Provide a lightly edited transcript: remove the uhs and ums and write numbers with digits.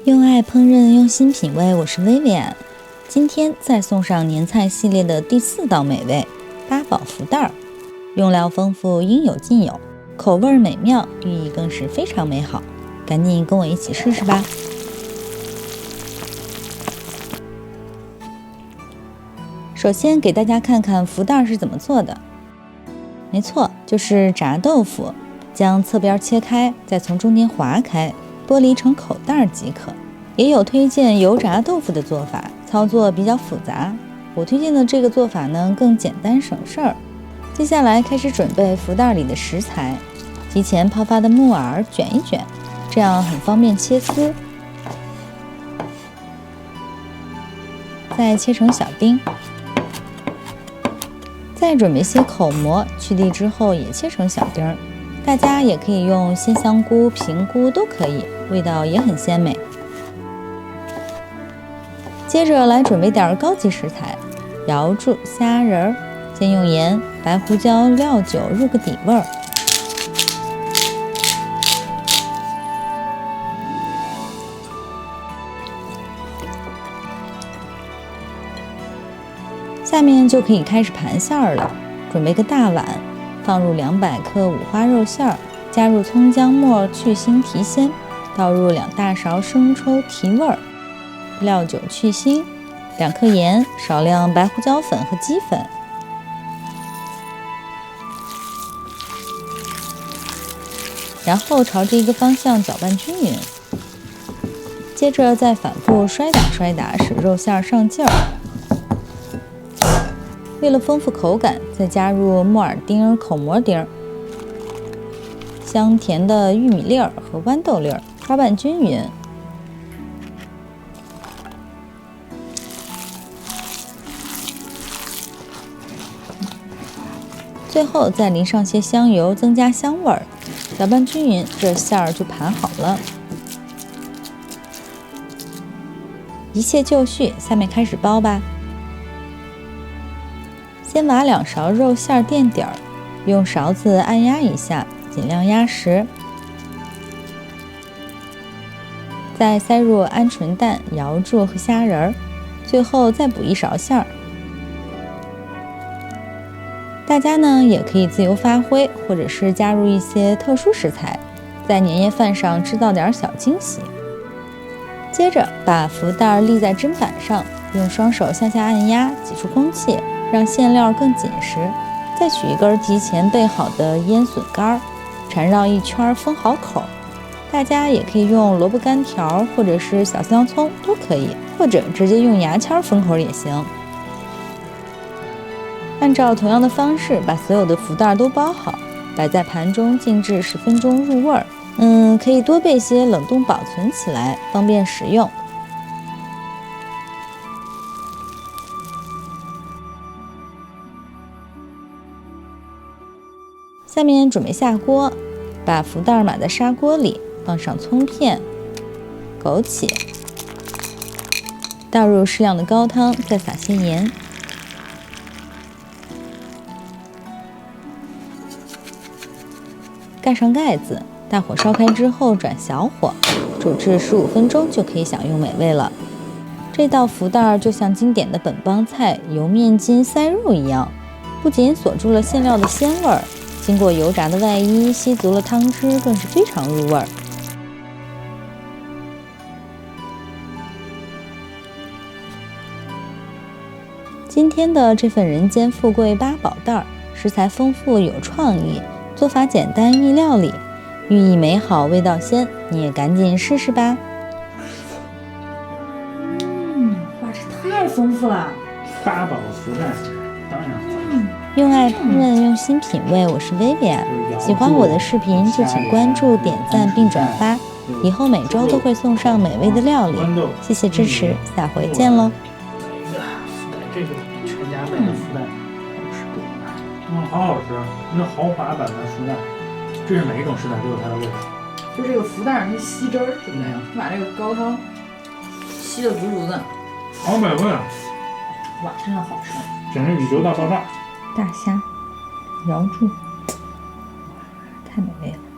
用爱烹饪，用心品味，我是薇薇安。今天再送上年菜系列的第4道美味——八宝福袋。用料丰富，应有尽有，口味美妙，寓意更是非常美好。赶紧跟我一起试试吧！首先给大家看看福袋是怎么做的。没错，就是炸豆腐，将侧边切开，再从中间划开，剥离成口袋即可。也有推荐油炸豆腐的做法，操作比较复杂。我推荐的这个做法呢，更简单省事儿。接下来开始准备福袋里的食材，提前泡发的木耳卷一卷，这样很方便切丝。再切成小丁。再准备些口蘑，去蒂之后也切成小丁儿。大家也可以用鲜香菇、平菇都可以，味道也很鲜美。接着来准备点高级食材，瑶柱、虾仁儿。先用盐、白胡椒、料酒入个底味儿。下面就可以开始盘馅儿了。准备个大碗，放入200克五花肉馅儿，加入葱姜末去腥提鲜，倒入2大勺生抽提味儿，料酒去腥，2克盐，少量白胡椒粉和鸡粉。然后朝着一个方向搅拌均匀，接着再反复摔打，使肉馅上劲儿。为了丰富口感，再加入木耳丁、口蘑丁、香甜的玉米粒儿和豌豆粒儿，抓拌均匀。最后再淋上些香油，增加香味儿。搅拌均匀，这馅儿就盘好了。一切就绪，下面开始包吧。先挖2勺肉馅垫底儿，用勺子按压一下，尽量压实。再塞入鹌鹑蛋、瑶柱和虾仁儿，最后再补1勺馅儿。大家呢也可以自由发挥，或者是加入一些特殊食材，在年夜饭上制造点小惊喜。接着把福袋立在砧板上，用双手向下按压，挤出空气，让馅料更紧实。再取一根提前备好的腌笋干，缠绕一圈封好口。大家也可以用萝卜干条或者是小香葱都可以，或者直接用牙签封口也行。按照同样的方式把所有的福袋都包好，摆在盘中静置10分钟入味儿。可以多备些冷冻保存起来，方便食用。下面准备下锅，把福袋码在砂锅里，放上葱片、枸杞，倒入适量的高汤，再撒些盐。盖上盖子，大火烧开之后转小火，煮至15分钟就可以享用美味了。这道福袋就像经典的本帮菜油面筋塞肉一样，不仅锁住了馅料的鲜味儿，经过油炸的外衣吸足了汤汁，更是非常入味儿。今天的这份人间富贵八宝袋，食材丰富有创意，做法简单易料理，寓意美好，味道鲜，你也赶紧试试吧。哇，这太丰富了！八宝福袋，当然用爱烹饪，用心品味，我是薇薇安。喜欢我的视频就请关注、点赞并转发，以后每周都会送上美味的料理。谢谢支持，下回见喽！这个比全家买的福袋好吃多了。好好吃，那豪华版的福袋，这是每一种食材都有它的味道。就这个福袋它吸汁儿，对不对？把这个高汤吸得足足的，好美味啊！哇，真的好吃，简直宇宙大爆炸！大虾、瑶柱，太美味了。